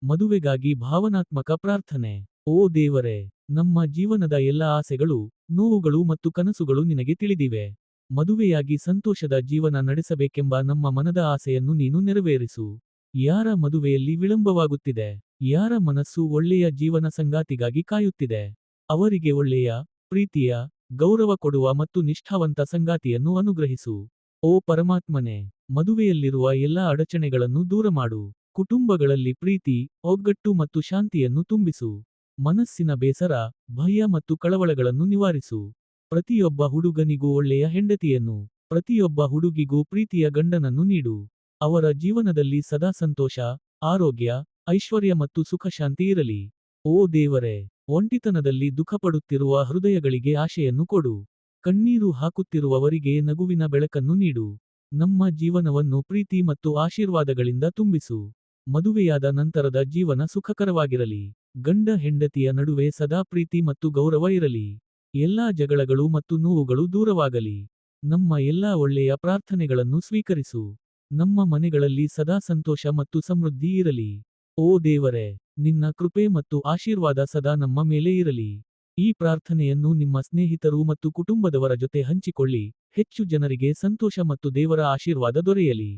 ಮದುವೆಗಾಗಿ ಭಾವನಾತ್ಮಕ ಪ್ರಾರ್ಥನೆ. ಓ ದೇವರೇ, ನಮ್ಮ ಜೀವನದ ಎಲ್ಲ ಆಸೆಗಳು, ನೋವುಗಳು ಮತ್ತು ಕನಸುಗಳು ನಿನಗೆ ತಿಳಿದಿವೆ. ಮದುವೆಯಾಗಿ ಸಂತೋಷದ ಜೀವನ ನಡೆಸಬೇಕೆಂಬ ನಮ್ಮ ಮನದ ಆಸೆಯನ್ನು ನೀನು ನೆರವೇರಿಸು. ಯಾರ ಮದುವೆಯಲ್ಲಿ ವಿಳಂಬವಾಗುತ್ತಿದೆ, ಯಾರ ಮನಸ್ಸು ಒಳ್ಳೆಯ ಜೀವನ ಸಂಗಾತಿಗಾಗಿ ಕಾಯುತ್ತಿದೆ, ಅವರಿಗೆ ಒಳ್ಳೆಯ, ಪ್ರೀತಿಯ, ಗೌರವ ಕೊಡುವ ಮತ್ತು ನಿಷ್ಠಾವಂತ ಸಂಗಾತಿಯನ್ನು ಅನುಗ್ರಹಿಸು. ಓ ಪರಮಾತ್ಮನೇ, ಮದುವೆಯಲ್ಲಿರುವ ಎಲ್ಲ ಅಡಚಣೆಗಳನ್ನು ದೂರಮಾಡು. ಕುಟುಂಬಗಳಲ್ಲಿ ಪ್ರೀತಿ, ಒಗ್ಗಟ್ಟು ಮತ್ತು ಶಾಂತಿಯನ್ನು ತುಂಬಿಸು. ಮನಸ್ಸಿನ ಬೇಸರ, ಭಯ ಮತ್ತು ಕಳವಳಗಳನ್ನು ನಿವಾರಿಸು. ಪ್ರತಿಯೊಬ್ಬ ಹುಡುಗನಿಗೂ ಒಳ್ಳೆಯ ಹೆಂಡತಿಯನ್ನು, ಪ್ರತಿಯೊಬ್ಬ ಹುಡುಗಿಗೂ ಪ್ರೀತಿಯ ಗಂಡನನ್ನು ನೀಡು. ಅವರ ಜೀವನದಲ್ಲಿ ಸದಾ ಸಂತೋಷ, ಆರೋಗ್ಯ, ಐಶ್ವರ್ಯ ಮತ್ತು ಸುಖಶಾಂತಿ ಇರಲಿ. ಓ ದೇವರೇ, ಒಂಟಿತನದಲ್ಲಿ ದುಃಖಪಡುತ್ತಿರುವ ಹೃದಯಗಳಿಗೆ ಆಶೆಯನ್ನು ಕೊಡು. ಕಣ್ಣೀರು ಹಾಕುತ್ತಿರುವವರಿಗೆ ನಗುವಿನ ಬೆಳಕನ್ನು ನೀಡು. ನಮ್ಮ ಜೀವನವನ್ನು ಪ್ರೀತಿ ಮತ್ತು ಆಶೀರ್ವಾದಗಳಿಂದ ತುಂಬಿಸು. ಮದುವೆಯಾದ ನಂತರದ ಜೀವನ ಸುಖಕರವಾಗಿರಲಿ. ಗಂಡ ಹೆಂಡತಿಯ ನಡುವೆ ಸದಾ ಪ್ರೀತಿ ಮತ್ತು ಗೌರವ ಇರಲಿ. ಎಲ್ಲಾ ಜಗಳಗಳು ಮತ್ತು ನೋವುಗಳು ದೂರವಾಗಲಿ. ನಮ್ಮ ಎಲ್ಲಾ ಒಳ್ಳೆಯ ಪ್ರಾರ್ಥನೆಗಳನ್ನು ಸ್ವೀಕರಿಸು. ನಮ್ಮ ಮನೆಗಳಲ್ಲಿ ಸದಾ ಸಂತೋಷ ಮತ್ತು ಸಮೃದ್ಧಿ ಇರಲಿ. ಓ ದೇವರೇ, ನಿನ್ನ ಕೃಪೆ ಮತ್ತು ಆಶೀರ್ವಾದ ಸದಾ ನಮ್ಮ ಮೇಲೆ ಇರಲಿ. ಈ ಪ್ರಾರ್ಥನೆಯನ್ನು ನಿಮ್ಮ ಸ್ನೇಹಿತರು ಮತ್ತು ಕುಟುಂಬದವರ ಜೊತೆ ಹಂಚಿಕೊಳ್ಳಿ. ಹೆಚ್ಚು ಜನರಿಗೆ ಸಂತೋಷ ಮತ್ತು ದೇವರ ಆಶೀರ್ವಾದ ದೊರೆಯಲಿ.